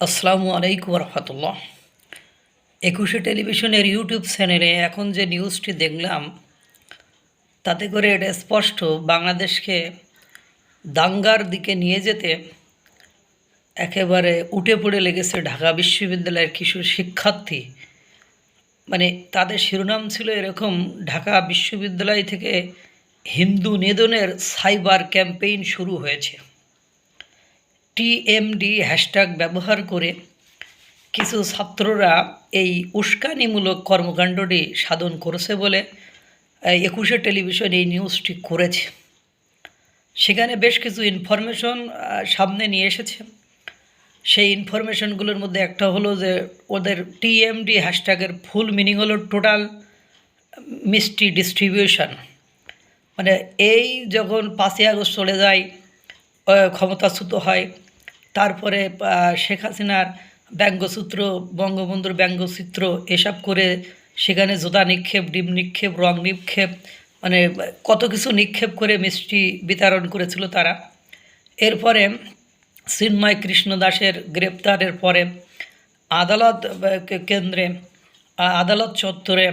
আসসালামু আলাইকুম রহমতুল্লাহ। একুশে টেলিভিশনের ইউটিউব চ্যানেলে এখন যে নিউজটি দেখলাম, তাতে করে এটা স্পষ্ট বাংলাদেশকে দাঙ্গার দিকে নিয়ে যেতে একেবারে উঠে পড়ে লেগেছে ঢাকা বিশ্ববিদ্যালয়ের কিছু শিক্ষার্থী। মানে তাদের শিরোনাম ছিল এরকম: ঢাকা বিশ্ববিদ্যালয় থেকে হিন্দু নিধনের সাইবার ক্যাম্পেইন শুরু হয়েছে। টিএমডি হ্যাশট্যাগ ব্যবহার করে কিছু ছাত্ররা এই উস্কানিমূলক কর্মকাণ্ডটি সাধন করেছে বলে একুশে টেলিভিশন এই নিউজটি করেছে। সেখানে বেশ কিছু ইনফরমেশন সামনে নিয়ে এসেছে। সেই ইনফরমেশনগুলোর মধ্যে একটা হলো যে ওদের টিএমডি হ্যাশট্যাগের ফুল মিনিং হলো টোটাল মিষ্টি ডিস্ট্রিবিউশন। মানে এই যখন 5ই আগস্ট চলে যায়, ক্ষমতাচ্যুত হয়, তারপরে শেখ হাসিনার ব্যঙ্গসূত্র, বঙ্গবন্ধুর ব্যঙ্গচিত্র এসব করে সেখানে জোদা নিক্ষেপ, ডিম নিক্ষেপ, রং নিক্ষেপ, মানে কত কিছু নিক্ষেপ করে মিষ্টি বিতরণ করেছিল তারা। এরপরে চিন্ময় কৃষ্ণ দাসের গ্রেপ্তারের পরে আদালত কেন্দ্রে, আদালত চত্বরে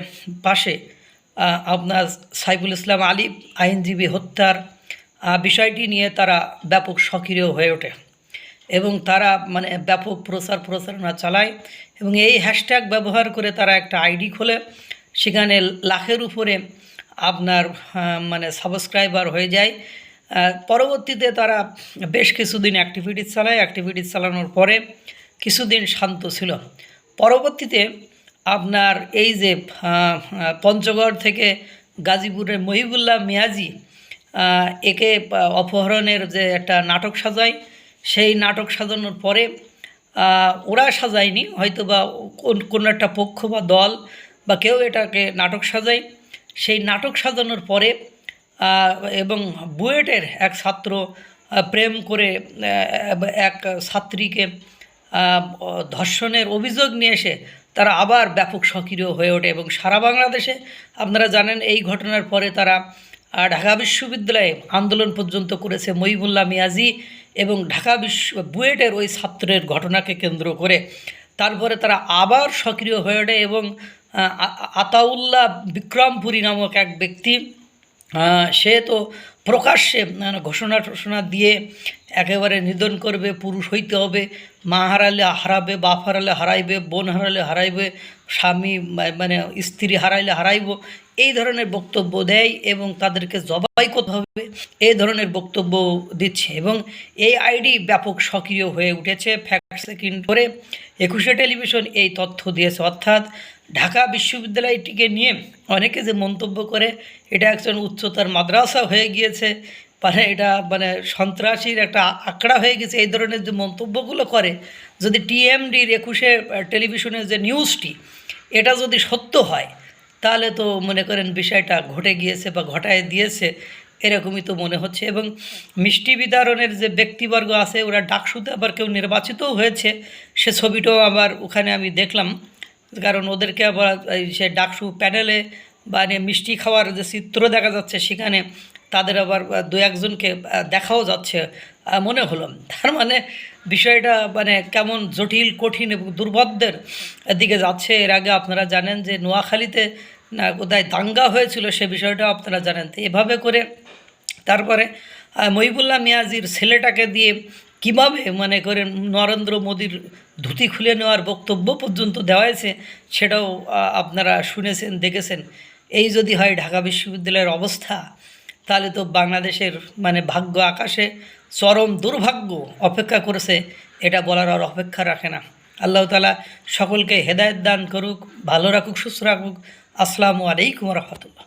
পাশে আপনার সাইফুল ইসলাম আলী আইনজীবী হত্যার বিষয়টি নিয়ে তারা ব্যাপক সক্রিয় হয়ে ওঠে এবং তারা মানে ব্যাপক প্রচারণা চালায় এবং এই হ্যাশট্যাগ ব্যবহার করে তারা একটা আইডি খোলে। সেখানে লাখের উপরে আপনার মানে সাবস্ক্রাইবার হয়ে যায়। পরবর্তীতে তারা বেশ কিছুদিন অ্যাক্টিভিটিস চালানোর পরে কিছুদিন শান্ত ছিল। পরবর্তীতে আপনার এই যে পঞ্চগড় থেকে গাজীপুরের মহিবুল্লাহ মিয়াজি, একে অপহরণের যে একটা নাটক সাজায়, সেই নাটক সাজানোর পরে ওরা সাজায়নি, হয়তো বা কোনো একটা পক্ষ বা দল বা কেউ এটাকে নাটক সাজায়। সেই নাটক সাজানোর পরে এবং বুয়েটের এক ছাত্র প্রেম করে এক ছাত্রীকে ধর্ষণের অভিযোগ নিয়ে এসে তারা আবার ব্যাপক সক্রিয় হয়ে ওঠে এবং সারা বাংলাদেশে আপনারা জানেন এই ঘটনার পরে তারা ঢাকা বিশ্ববিদ্যালয়ে আন্দোলন পর্যন্ত করেছে মহিবুল্লাহ মিয়াজি এবং বুয়েটের ওই ছাত্রের ঘটনাকে কেন্দ্র করে। তারপরে তারা আবার সক্রিয় হয়ে ওঠে এবং আতাউল্লাহ বিক্রমপুরী নামক এক ব্যক্তি, সে তো প্রকাশ্যে ঘোষণা দিয়ে একেবারে নিধন করবে, পুরুষ হইতে হবে, মা হারালে হারাবে, বাপ হারালে হারাইবে, বোন হারালে হারাইবে, স্বামী মানে স্ত্রী হারাইলে হারাইব, এই ধরনের বক্তব্য দেয় এবং তাদেরকে জবাই করতে হবে, এই ধরনের বক্তব্য দিচ্ছে এবং এই আইডি ব্যাপক সক্রিয় হয়ে উঠেছে। ফ্যাক্ট চেকিং করে একুশে টেলিভিশন এই তথ্য দিয়েছে। অর্থাৎ ঢাকা বিশ্ববিদ্যালয়টিকে নিয়ে অনেকে যে মন্তব্য করে এটা একজন উচ্চতর মাদ্রাসা হয়ে গিয়েছে, মানে এটা মানে সন্ত্রাসীর একটা আঁকড়া হয়ে গেছে, এই ধরনের যে মন্তব্যগুলো করে, যদি টিএমডির একুশে টেলিভিশনের যে নিউজটি এটা যদি সত্য হয় তাহলে তো মনে করেন বিষয়টা ঘটে গিয়েছে বা ঘটায় দিয়েছে, এরকমই তো মনে হচ্ছে। এবং মিষ্টি বিতরণের যে ব্যক্তিবর্গ আছে ওরা ডাকসুতে আবার কেউ নির্বাচিতও হয়েছে, সে ছবিটাও আবার ওখানে আমি দেখলাম, কারণ ওদেরকে আবার সে ডাকসু প্যানেলে বা মিষ্টি খাওয়ার যে চিত্র দেখা যাচ্ছে সেখানে তাদের আবার দু একজনকে দেখাও যাচ্ছে মনে হলো। তার মানে বিষয়টা মানে কেমন জটিল, কঠিন এবং দুর্বোধ্যের দিকে যাচ্ছে। এর আগে আপনারা জানেন যে নোয়াখালীতে কোথায় দাঙ্গা হয়েছিল, সে বিষয়টা আপনারা জানেন। তো এভাবে করে তারপরে মহিবুল্লাহ মিয়াজির ছেলেটাকে দিয়ে কীভাবে মনে করেন নরেন্দ্র মোদীর ধুতি খুলে নেওয়ার বক্তব্য পর্যন্ত দেওয়া হয়েছে, সেটাও আপনারা শুনেছেন, দেখেছেন। এই যদি হয় ঢাকা বিশ্ববিদ্যালয়ের অবস্থা, তাহলে তো বাংলাদেশের মানে ভাগ্য আকাশে চরম দুর্ভাগ্য অপেক্ষা করেছে, এটা বলার আর অপেক্ষা রাখে না। আল্লাহ তাআলা সকলকে হেদায়েত দান করুক, ভালো রাখুক, সুস্থ রাখুক। আসসালামু আলাইকুম রহমতুল্লাহ।